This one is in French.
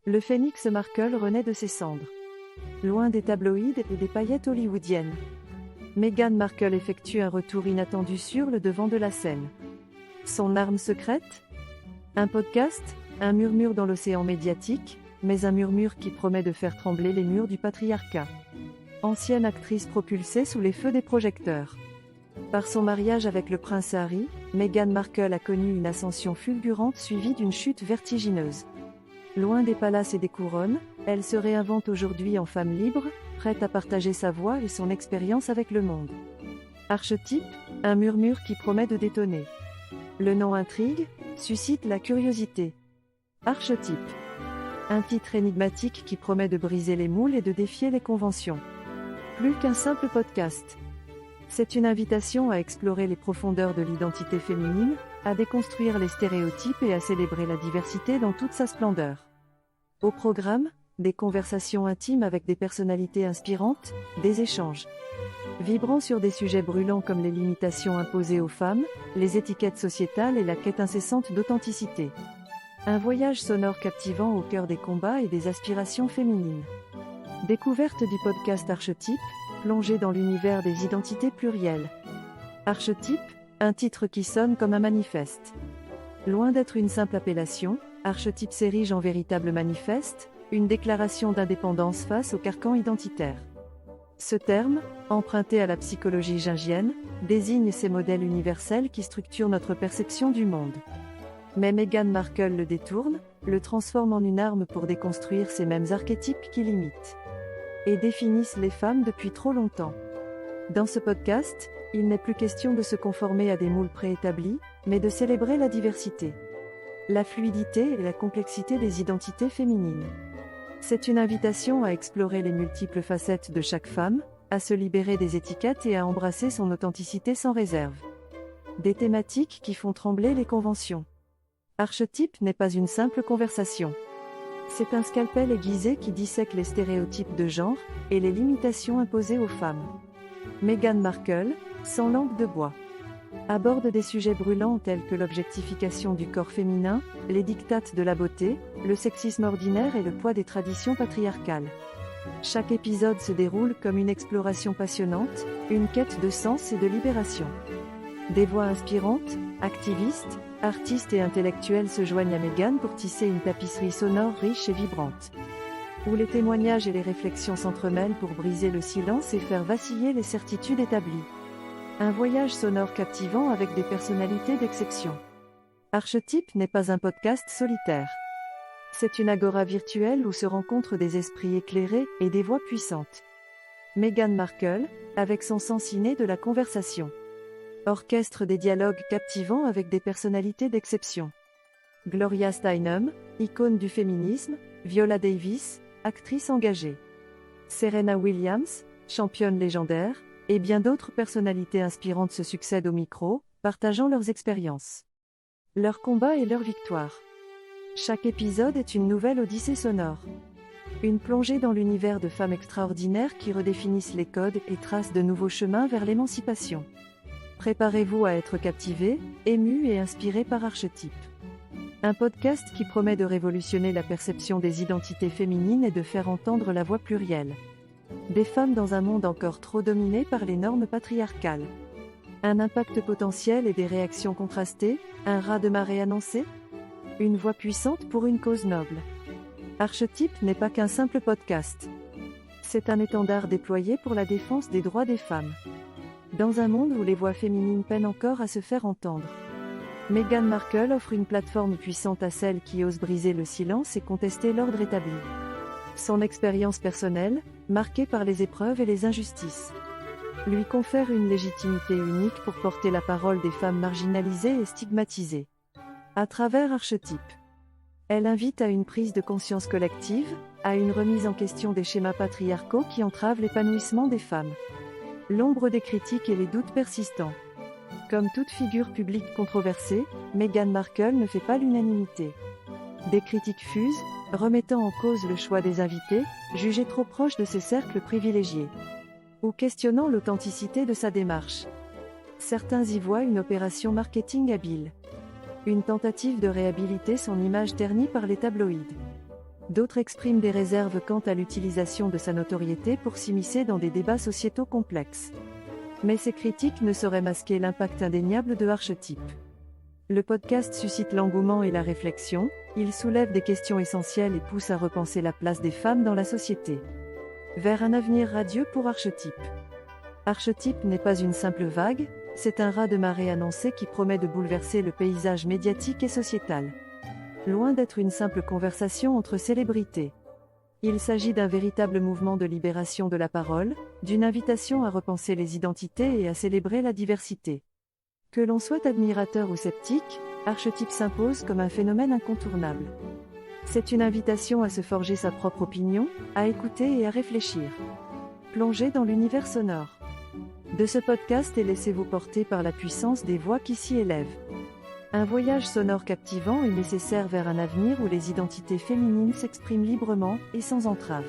Le phénix Markle renaît de ses cendres. Loin des tabloïds et des paillettes hollywoodiennes, Meghan Markle effectue un retour inattendu sur le devant de la scène. Son arme secrète ? Un podcast, un murmure dans l'océan médiatique, mais un murmure qui promet de faire trembler les murs du patriarcat. Ancienne actrice propulsée sous les feux des projecteurs. Par son mariage avec le prince Harry, Meghan Markle a connu une ascension fulgurante suivie d'une chute vertigineuse. Loin des palaces et des couronnes, elle se réinvente aujourd'hui en femme libre, prête à partager sa voix et son expérience avec le monde. Archetype, un murmure qui promet de détonner. Le nom intrigue, suscite la curiosité. Archetype, un titre énigmatique qui promet de briser les moules et de défier les conventions. Plus qu'un simple podcast. C'est une invitation à explorer les profondeurs de l'identité féminine, à déconstruire les stéréotypes et à célébrer la diversité dans toute sa splendeur. Au programme, des conversations intimes avec des personnalités inspirantes, des échanges vibrants sur des sujets brûlants comme les limitations imposées aux femmes, les étiquettes sociétales et la quête incessante d'authenticité. Un voyage sonore captivant au cœur des combats et des aspirations féminines. Découverte du podcast Archetype, plongé dans l'univers des identités plurielles. Archetype, un titre qui sonne comme un manifeste. Loin d'être une simple appellation, Archetype s'érige en véritable manifeste, une déclaration d'indépendance face au carcan identitaire. Ce terme, emprunté à la psychologie jungienne, désigne ces modèles universels qui structurent notre perception du monde. Mais Meghan Markle le détourne, le transforme en une arme pour déconstruire ces mêmes archétypes qui limitent et définissent les femmes depuis trop longtemps. Dans ce podcast, il n'est plus question de se conformer à des moules préétablis, mais de célébrer la diversité, la fluidité et la complexité des identités féminines. C'est une invitation à explorer les multiples facettes de chaque femme, à se libérer des étiquettes et à embrasser son authenticité sans réserve. Des thématiques qui font trembler les conventions. Archetype n'est pas une simple conversation. C'est un scalpel aiguisé qui dissèque les stéréotypes de genre et les limitations imposées aux femmes. Meghan Markle, sans langue de bois, aborde des sujets brûlants tels que l'objectification du corps féminin, les diktats de la beauté, le sexisme ordinaire et le poids des traditions patriarcales. Chaque épisode se déroule comme une exploration passionnante, une quête de sens et de libération. Des voix inspirantes, activistes, artistes et intellectuels se joignent à Meghan pour tisser une tapisserie sonore riche et vibrante, où les témoignages et les réflexions s'entremêlent pour briser le silence et faire vaciller les certitudes établies. Un voyage sonore captivant avec des personnalités d'exception. Archetype n'est pas un podcast solitaire. C'est une agora virtuelle où se rencontrent des esprits éclairés et des voix puissantes. Meghan Markle, avec son sens inné de la conversation, orchestre des dialogues captivants avec des personnalités d'exception. Gloria Steinem, icône du féminisme, Viola Davis, actrice engagée, Serena Williams, championne légendaire, et bien d'autres personnalités inspirantes se succèdent au micro, partageant leurs expériences, leurs combats et leurs victoires. Chaque épisode est une nouvelle odyssée sonore. Une plongée dans l'univers de femmes extraordinaires qui redéfinissent les codes et tracent de nouveaux chemins vers l'émancipation. Préparez-vous à être captivé, ému et inspiré par Archetype. Un podcast qui promet de révolutionner la perception des identités féminines et de faire entendre la voix plurielle des femmes dans un monde encore trop dominé par les normes patriarcales. Un impact potentiel et des réactions contrastées, un raz-de-marée annoncé ? Une voix puissante pour une cause noble. Archetype n'est pas qu'un simple podcast. C'est un étendard déployé pour la défense des droits des femmes. Dans un monde où les voix féminines peinent encore à se faire entendre, Meghan Markle offre une plateforme puissante à celles qui osent briser le silence et contester l'ordre établi. Son expérience personnelle, marquée par les épreuves et les injustices, lui confère une légitimité unique pour porter la parole des femmes marginalisées et stigmatisées. À travers Archetype, elle invite à une prise de conscience collective, à une remise en question des schémas patriarcaux qui entravent l'épanouissement des femmes. L'ombre des critiques et les doutes persistants. Comme toute figure publique controversée, Meghan Markle ne fait pas l'unanimité. Des critiques fusent, remettant en cause le choix des invités, jugés trop proches de ses cercles privilégiés, ou questionnant l'authenticité de sa démarche. Certains y voient une opération marketing habile. Une tentative de réhabiliter son image ternie par les tabloïds. D'autres expriment des réserves quant à l'utilisation de sa notoriété pour s'immiscer dans des débats sociétaux complexes. Mais ces critiques ne sauraient masquer l'impact indéniable de Archetype. Le podcast suscite l'engouement et la réflexion, il soulève des questions essentielles et pousse à repenser la place des femmes dans la société. Vers un avenir radieux pour Archetype. Archetype n'est pas une simple vague, c'est un raz-de-marée annoncé qui promet de bouleverser le paysage médiatique et sociétal. Loin d'être une simple conversation entre célébrités. Il s'agit d'un véritable mouvement de libération de la parole, d'une invitation à repenser les identités et à célébrer la diversité. Que l'on soit admirateur ou sceptique, Archetype s'impose comme un phénomène incontournable. C'est une invitation à se forger sa propre opinion, à écouter et à réfléchir. Plongez dans l'univers sonore de ce podcast et laissez-vous porter par la puissance des voix qui s'y élèvent. Un voyage sonore captivant et nécessaire vers un avenir où les identités féminines s'expriment librement et sans entrave.